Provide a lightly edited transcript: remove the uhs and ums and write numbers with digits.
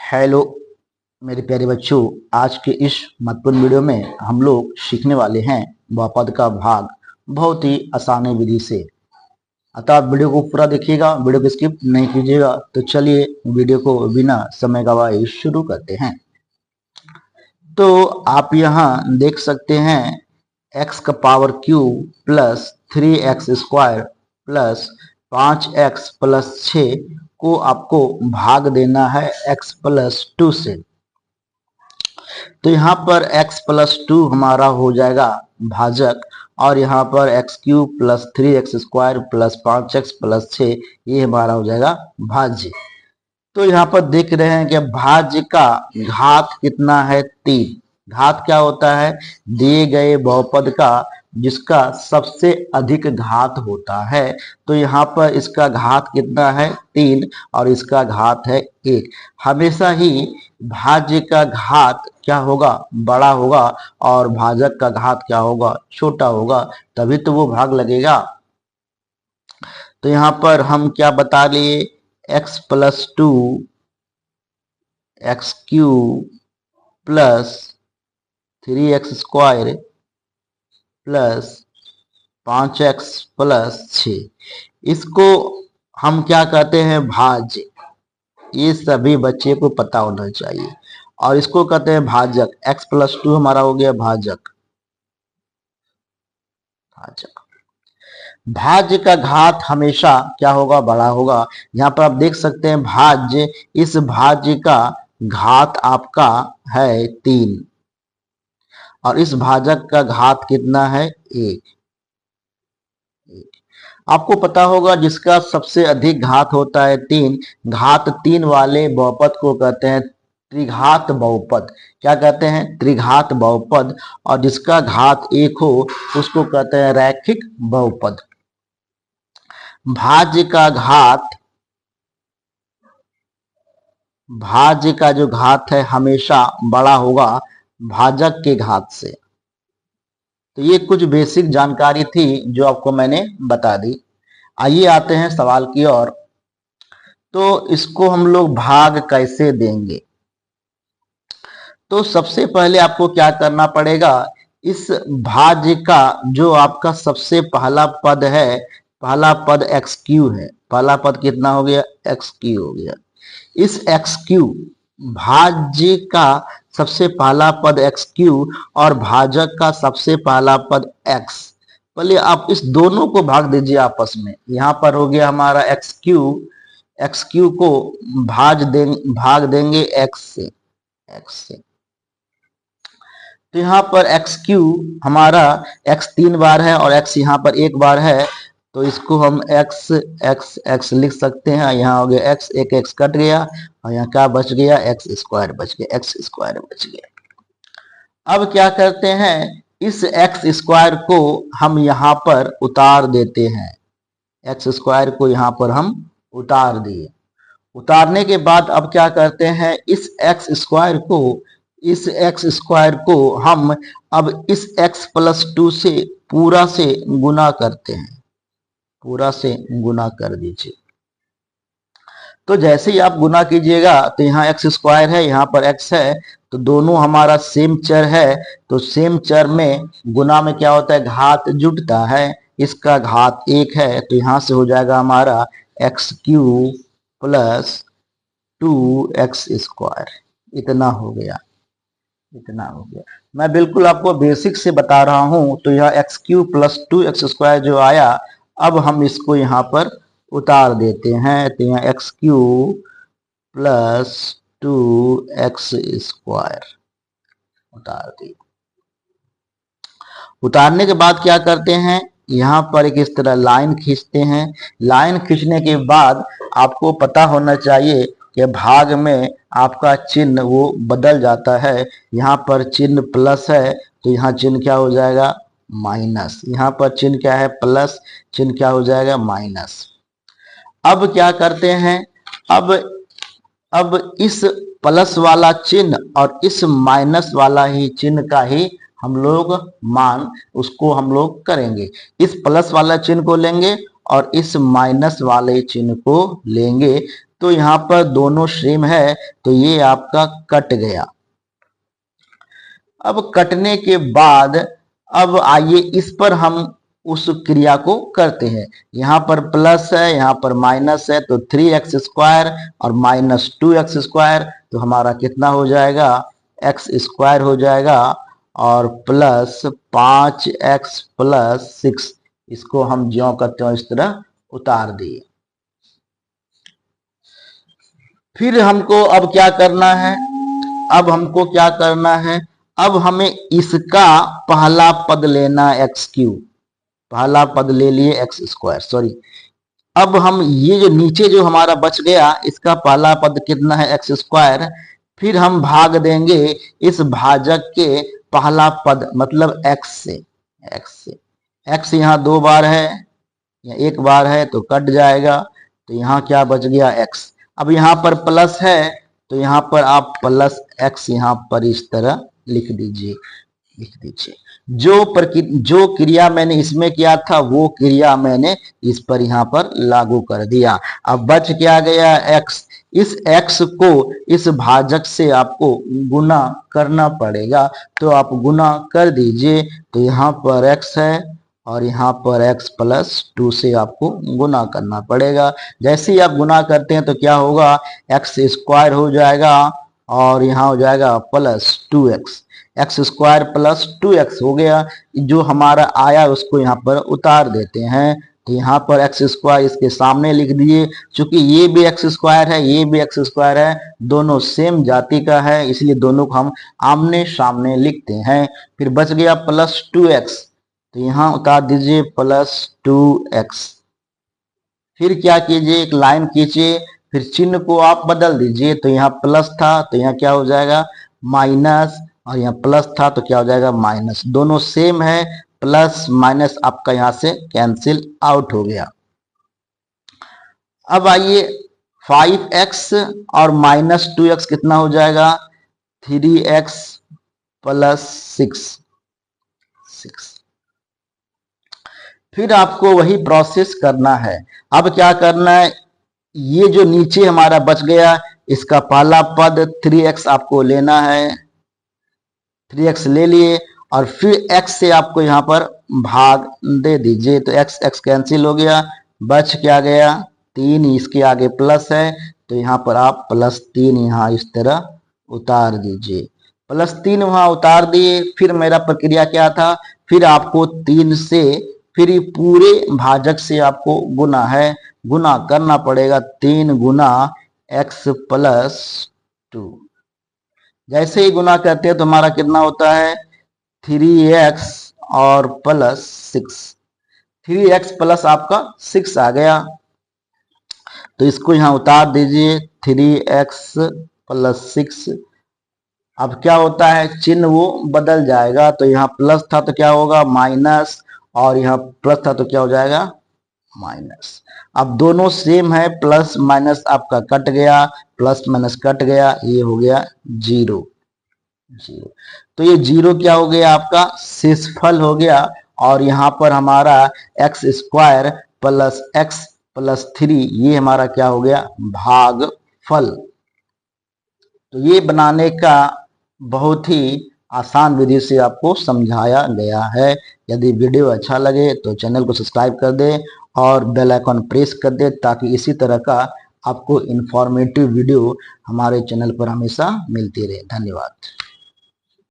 Hello मेरे प्यारे बच्चों, आज के इस महत्वपूर्ण वीडियो में हम लोग सीखने वाले हैं बहुपद का भाग बहुत ही आसान विधि से। अतः आप वीडियो को पूरा देखिएगा, वीडियो को स्किप नहीं कीजिएगा। तो चलिए वीडियो को बिना समय गवाए शुरू करते हैं। तो आप यहाँ देख सकते हैं x का power cube plus 3x square plus 5x plus 6 को आपको भाग देना है x प्लस 2 से। तो यहाँ पर x प्लस 2 हमारा हो जाएगा भाजक, और यहाँ पर x cube plus 3x square plus 5x plus 6 ये हमारा हो जाएगा भाज्य। तो यहाँ पर देख रहे हैं कि भाज्य का घात कितना है 3। घात क्या होता है? दिए गए बहुपद का जिसका सबसे अधिक घात होता है। तो यहाँ पर इसका घात कितना है 3 और इसका घात है 1। हमेशा ही भाज्य का घात क्या होगा? बड़ा होगा, और भाजक का घात क्या होगा? छोटा होगा, तभी तो वो भाग लगेगा। तो यहाँ पर हम क्या बता लिए? x plus 2 x cube plus 3x square plus 5x plus 6, इसको हम क्या कहते हैं? भाज्य। ये सभी बच्चे को पता होना चाहिए। और इसको कहते हैं भाजक। x प्लस 2 हमारा हो गया भाजक। भाज्य का घात हमेशा क्या होगा? बड़ा होगा। यहाँ पर आप देख सकते हैं भाज्य, इस भाज्य का घात आपका है 3 और इस भाजक का घात कितना है? 1। आपको पता होगा जिसका सबसे अधिक घात होता है 3, घात 3 वाले बहुपद को कहते हैं त्रिघात बहुपद। क्या कहते हैं? त्रिघात बहुपद। और जिसका घात 1 हो उसको कहते हैं रैखिक बहुपद। भाज्य का घात, भाज्य का जो घात है हमेशा बड़ा होगा भाजक के घात से। तो ये कुछ बेसिक जानकारी थी जो आपको मैंने बता दी। आइए आते हैं सवाल की ओर। तो इसको हम लोग भाग कैसे देंगे? तो सबसे पहले आपको क्या करना पड़ेगा? इस भाज्य का जो आपका सबसे पहला पद है, पहला पद एक्स क्यू है। पहला पद कितना हो गया? एक्स क्यू हो गया। इस एक्स क्यू भाज्य का सबसे पहला पद एक्स क्यू और भाजक का सबसे पहला पद एक्स, पहले आप इस दोनों को भाग दीजिए आपस में। यहाँ पर हो गया हमारा एक्स क्यू को भाग देंगे एक्स से। तो यहाँ पर एक्स क्यू हमारा एक्स 3 बार है और एक्स यहाँ पर 1 बार है, तो इसको हम एक्स एक्स एक्स लिख सकते हैं। यहाँ हो गया एक्स, एक एक्स कट गया और यहाँ क्या बच गया? एक्स स्क्वायर बच गया, एक्स स्क्वायर बच गया। अब क्या करते हैं? इस एक्स स्क्वायर को हम यहाँ पर उतार देते हैं। एक्स स्क्वायर को यहाँ पर हम उतार दिए। उतारने के बाद अब क्या करते हैं? इस एक्स स्क्वायर को हम अब इस x प्लस 2 से पूरा से गुना करते हैं। पूरा से गुना कर दीजिए। तो जैसे ही आप गुना कीजिएगा तो यहाँ एक्स स्क्वायर है, यहाँ पर x है, तो दोनों हमारा सेम चर है। तो सेम चर में गुना में क्या होता है? घात जुटता है। इसका घात 1 है, तो यहाँ से हो जाएगा हमारा x cube plus 2x square. इतना हो गया। मैं बिल्कुल आपको बेसिक से बता रहा हूं। तो यह x cube plus 2x square जो आया, अब हम इसको यहाँ पर उतार देते हैं। तो यहाँ x cube plus 2x square उतार दी। उतारने के बाद क्या करते हैं? यहाँ पर एक इस तरह लाइन खींचते हैं। लाइन खींचने के बाद आपको पता होना चाहिए कि भाग में आपका चिन्ह वो बदल जाता है। यहाँ पर चिन्ह प्लस है, तो यहाँ चिन्ह क्या हो जाएगा? माइनस। यहाँ पर चिन्ह क्या है? प्लस। चिन्ह क्या हो जाएगा? माइनस। अब क्या करते हैं? अब इस प्लस वाला चिन्ह और इस माइनस वाला ही चिन्ह का ही हम लोग मान उसको हम लोग करेंगे। इस प्लस वाला चिन्ह को लेंगे और इस माइनस वाले चिन्ह को लेंगे तो यहाँ पर दोनों सेम है, तो ये आपका कट गया। अब कटने के बाद अब आइए इस पर हम उस क्रिया को करते हैं। यहाँ पर प्लस है, यहाँ पर माइनस है, तो 3x² और माइनस 2x², तो हमारा कितना हो जाएगा, x² हो जाएगा, और प्लस 5x + 6, इसको हम ज्यों करते हो इस तरह उतार दिए। फिर हमको अब क्या करना है, अब हमको क्या करना है, अब हमें इसका पहला पद लेना x3, पहला पद ले लिए x², सॉरी। अब हम ये जो नीचे जो हमारा बच गया इसका पहला पद कितना है, x², फिर हम भाग देंगे इस भाजक के पहला पद मतलब x से, x यहाँ 2 बार है या 1 बार है तो कट जाएगा, तो यहाँ क्या बच गया, x। अब यहाँ पर प्लस है तो यहाँ पर आप प्लस x यहाँ पर इस तरह लिख दीजिए, जो क्रिया मैंने इसमें किया था वो क्रिया मैंने इस पर यहाँ पर लागू कर दिया। अब बच क्या गया, x। इस x को इस भाजक से आपको गुना करना पड़ेगा, तो आप गुना कर दीजिए, तो यहाँ पर x है और यहाँ पर x + 2 से आपको गुना करना पड़ेगा। जैसे ही आप गुना करते हैं तो क्या होगा, x² हो जाएगा और यहाँ हो जाएगा प्लस 2x, x² + 2x हो गया। जो हमारा आया उसको यहाँ पर उतार देते हैं, तो यहाँ पर x² इसके सामने लिख दिए। चूंकि ये भी x² है, ये भी x² है, दोनों सेम जाति का है, इसलिए दोनों को हम आमने सामने लिखते हैं। फिर बच गया प्लस 2x, तो यहाँ उतार दीजिए प्लस 2x। फिर क्या कीजिए, एक लाइन खींचिए, फिर चिन्ह को आप बदल दीजिए, तो यहाँ प्लस था तो यहाँ क्या हो जाएगा, माइनस, और यहाँ प्लस था तो क्या हो जाएगा, माइनस। दोनों सेम है, प्लस माइनस आपका यहाँ से कैंसिल आउट हो गया। अब आइए 5x और माइनस 2x कितना हो जाएगा, 3x + 6। फिर आपको वही प्रोसेस करना है। अब क्या करना है, ये जो नीचे हमारा बच गया इसका पहला पद 3x आपको लेना है, 3x ले लिए, और फिर x से आपको यहाँ पर भाग दे दीजिए, तो x कैंसिल हो गया, बच क्या गया 3, इसके आगे प्लस है तो यहाँ पर आप +3 यहाँ इस तरह उतार दीजिए, +3 वहां उतार दिए। फिर मेरा प्रक्रिया क्या था, फिर आपको 3 से फिर पूरे भाजक से आपको गुना है, गुना करना पड़ेगा, 3 गुना x + 2। जैसे ही गुना करते हैं तो हमारा कितना होता है, 3x और प्लस 6, 3x + आपका 6 आ गया, तो इसको यहाँ उतार दीजिए, 3x + 6। अब क्या होता है, चिन्ह वो बदल जाएगा, तो यहाँ प्लस था तो क्या होगा, माइनस, और यहाँ प्लस था तो क्या हो जाएगा, माइनस। अब दोनों सेम है, प्लस माइनस आपका कट गया, प्लस माइनस कट गया, ये हो गया 0। तो ये 0 क्या हो गया, आपका शेषफल हो गया, और यहाँ पर हमारा x² + x + 3 ये हमारा क्या हो गया, भागफल। तो ये बनाने का बहुत ही आसान विधि से आपको समझाया गया है। यदि वीडियो अच्छा लगे तो चैनल को सब्सक्राइब कर दे और बेल आइकन प्रेस कर दे, ताकि इसी तरह का आपको इंफॉर्मेटिव वीडियो हमारे चैनल पर हमेशा मिलती रहे। धन्यवाद।